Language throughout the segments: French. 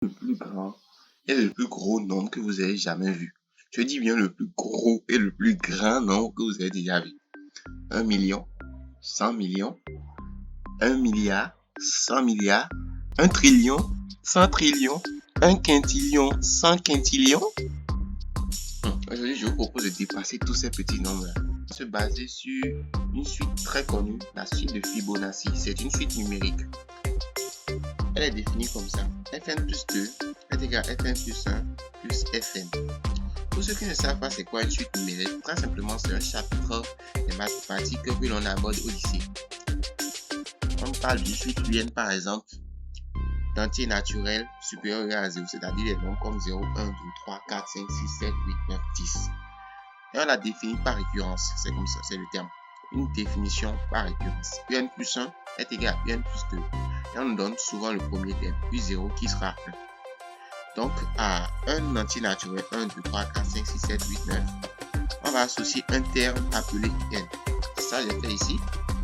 le plus grand et le plus gros nombre que vous ayez jamais vu. Je dis bien le plus gros et le plus grand nombre que vous avez déjà vu. 1 million, 100 millions, 1 milliard, 100 milliards, 1 trillion, 100 trillions, 1 quintillion, 100 quintillions. Aujourd'hui, je vous propose de dépasser tous ces petits nombres-là. Se baser sur une suite très connue, la suite de Fibonacci. C'est une suite numérique. Elle est définie comme ça. Fn plus 2 est égal à Fn plus 1 plus Fn. Pour ceux qui ne savent pas c'est quoi une suite numérique, très simplement c'est un chapitre des mathématiques que l'on aborde au lycée. On parle d'une suite N par exemple d'entiers naturels supérieurs ou égaux à 0, c'est-à-dire des nombres comme 0, 1, 2, 3, 4, 5, 6, 7, 8, 9, 10. Et on la définit par récurrence, c'est comme ça, c'est le terme. Une définition par récurrence. Un plus 1 est égal à un plus 2. Et on nous donne souvent le premier terme, U0 qui sera 1. Donc à un entier naturel, 1, 2, 3, 4, 5, 6, 7, 8, 9, on va associer un terme appelé N. C'est ça que j'ai fait ici,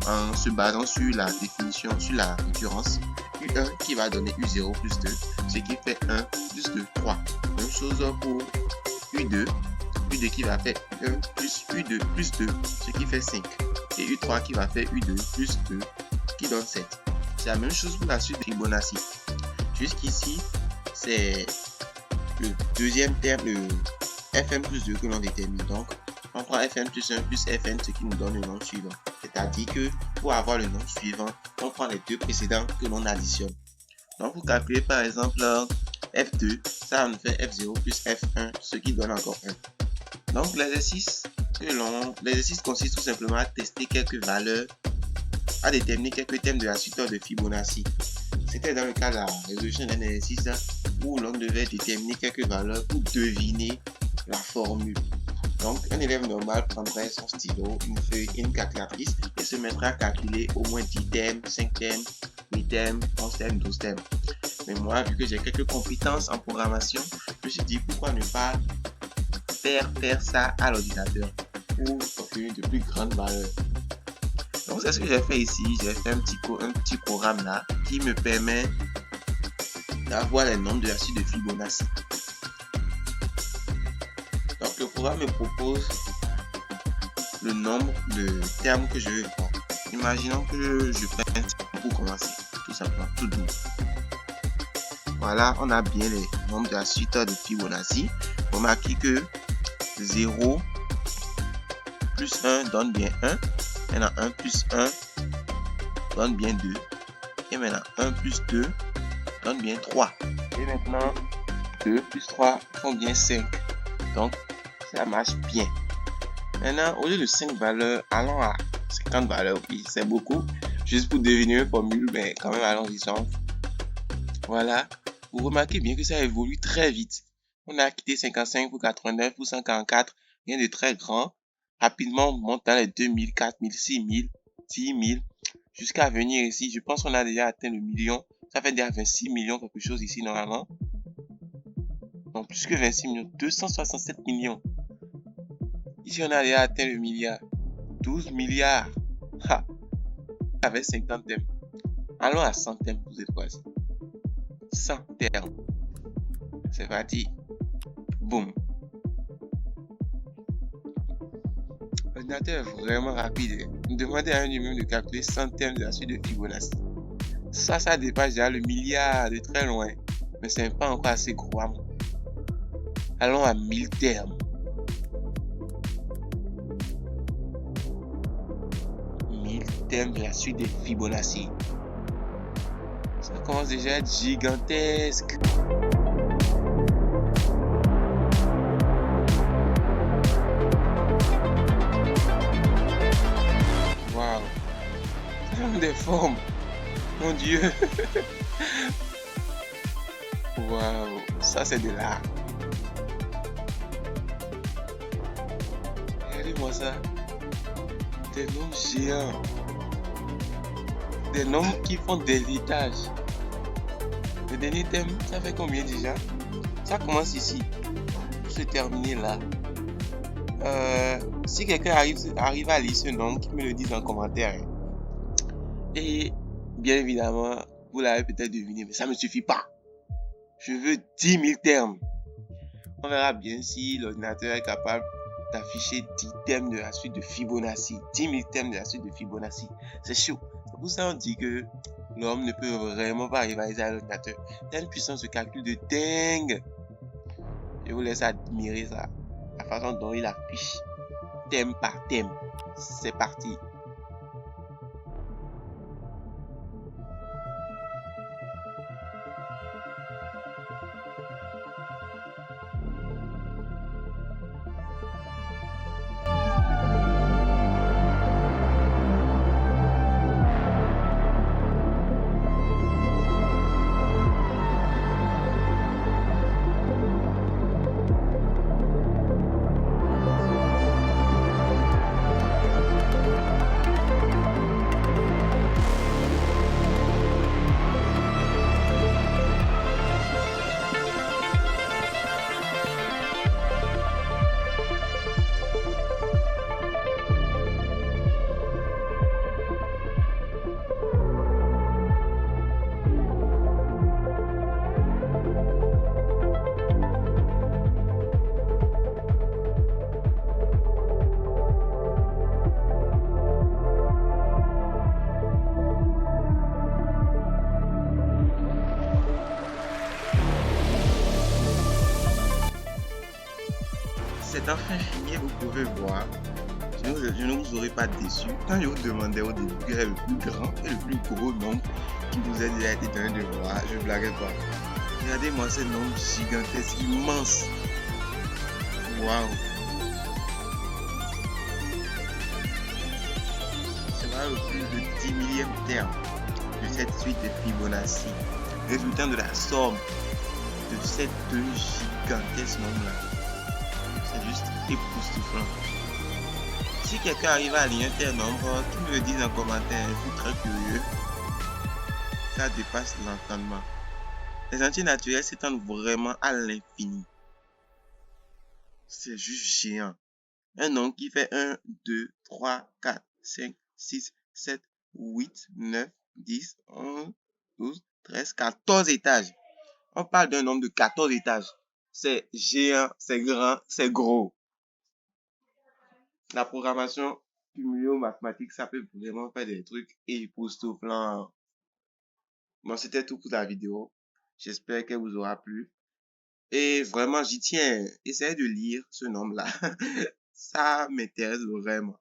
en se basant sur la définition, sur la récurrence. U1 qui va donner U0 plus 2, ce qui fait 1 plus 2, 3. Même chose pour U2. U2 qui va faire U1 plus U2 plus 2, ce qui fait 5. Et U3 qui va faire U2 plus 2, qui donne 7. C'est la même chose pour la suite de Fibonacci. Jusqu'ici, c'est le deuxième terme, le Fn plus 2 que l'on détermine. Donc, on prend Fn plus 1 plus Fn, ce qui nous donne le nombre suivant. C'est-à-dire que pour avoir le nombre suivant, on prend les deux précédents que l'on additionne. Donc, pour calculer par exemple F2, ça nous fait F0 plus F1, ce qui donne encore 1. Donc, l'exercice consiste tout simplement à tester quelques valeurs, à déterminer quelques thèmes de la suite de Fibonacci. C'était dans le cas de la résolution d'un exercice où l'on devait déterminer quelques valeurs pour deviner la formule. Donc, un élève normal prendrait son stylo, une feuille et une calculatrice et se mettra à calculer au moins 10 thèmes, 5 thèmes, 8 thèmes, 11 thèmes, 12 thèmes. Mais moi, vu que j'ai quelques compétences en programmation, je me suis dit pourquoi ne pas faire ça à l'ordinateur pour obtenir de plus grandes valeurs. Donc, c'est ce que j'ai fait ici. J'ai fait un petit programme là qui me permet d'avoir les nombres de la suite de Fibonacci. Donc, le programme me propose le nombre de termes que je veux prendre. Imaginons que je prenne pour commencer, tout simplement, tout doux. Voilà, on a bien les nombres de la suite de Fibonacci. Remarquez que 0 plus 1 donne bien 1. Maintenant, 1 plus 1 donne bien 2. Et maintenant, 1 plus 2 donne bien 3. Et maintenant, 2 plus 3 font bien 5. Donc, ça marche bien. Maintenant, au lieu de 5 valeurs, allons à 50 valeurs. Oui, c'est beaucoup. Juste pour deviner une formule, mais quand même, allons-y. Voilà. Vous remarquez bien que ça évolue très vite. On a quitté 55 pour 89 pour 144. Rien de très grand. Rapidement, on monte dans les 2000, 4000, 6000, 10 000. Jusqu'à venir ici, je pense qu'on a déjà atteint le million. Ça fait déjà 26 millions quelque chose ici normalement. Donc plus que 26 millions, 267 millions. Ici, on a déjà atteint le milliard. 12 milliards. Ha! Avec 50 thèmes. Allons à 100 thèmes pour cette fois-ci. 100 termes. C'est parti. Boum. L'ordinateur est vraiment rapide. Demandez à un humain de calculer 100 termes de la suite de Fibonacci. Ça dépasse déjà le milliard de très loin. Mais ce n'est pas encore assez gros à moi. Allons à 1000 termes. 1000 termes de la suite de Fibonacci. Ça commence déjà à être gigantesque. Waouh. Des formes. Mon Dieu. Waouh. Ça, c'est de l'art. Regardez-moi ça. Des nombres géants. Des nombres qui font des étages. Le dernier thème, ça fait combien déjà? Ça commence ici. Pour se terminer là. Si quelqu'un arrive à lire ce nombre, qu'il me le dise en commentaire. Et bien évidemment, vous l'avez peut-être deviné, mais ça ne me suffit pas. Je veux 10 000 termes. On verra bien si l'ordinateur est capable d'afficher 10 termes de la suite de Fibonacci. 10 000 termes de la suite de Fibonacci. C'est chaud. C'est pour ça qu'on dit que l'homme ne peut vraiment pas rivaliser à l'ordinateur. Il y a une puissance de calcul de dingue. Je vous laisse admirer ça. La façon dont il affiche thème par thème. C'est parti. C'est enfin fini, vous pouvez voir. Je ne vous aurais pas déçu quand je vous demandais au début quel est le plus grand et le plus gros nombre qui vous a déjà été donné de voir. Je ne blaguais pas. Regardez-moi ces nombres gigantesques, immenses. Waouh! C'est là le plus de 10 millième terme de cette suite de Fibonacci, résultant de la somme de ces deux gigantesques nombres-là. C'est juste époustouflant. Si quelqu'un arrive à aligner tel nombre, qu'il me le dise en commentaire, je suis très curieux. Ça dépasse l'entendement. Les entiers naturels s'étendent vraiment à l'infini. C'est juste géant. Un nombre qui fait 1, 2, 3, 4, 5, 6, 7, 8, 9, 10, 11, 12, 13, 14 étages. On parle d'un nombre de 14 étages. C'est géant, c'est grand, c'est gros. La programmation cumulo-mathématique, ça peut vraiment faire des trucs époustouflants. Bon, c'était tout pour la vidéo. J'espère qu'elle vous aura plu. Et vraiment, j'y tiens. Essayez de lire ce nombre-là. Ça m'intéresse vraiment.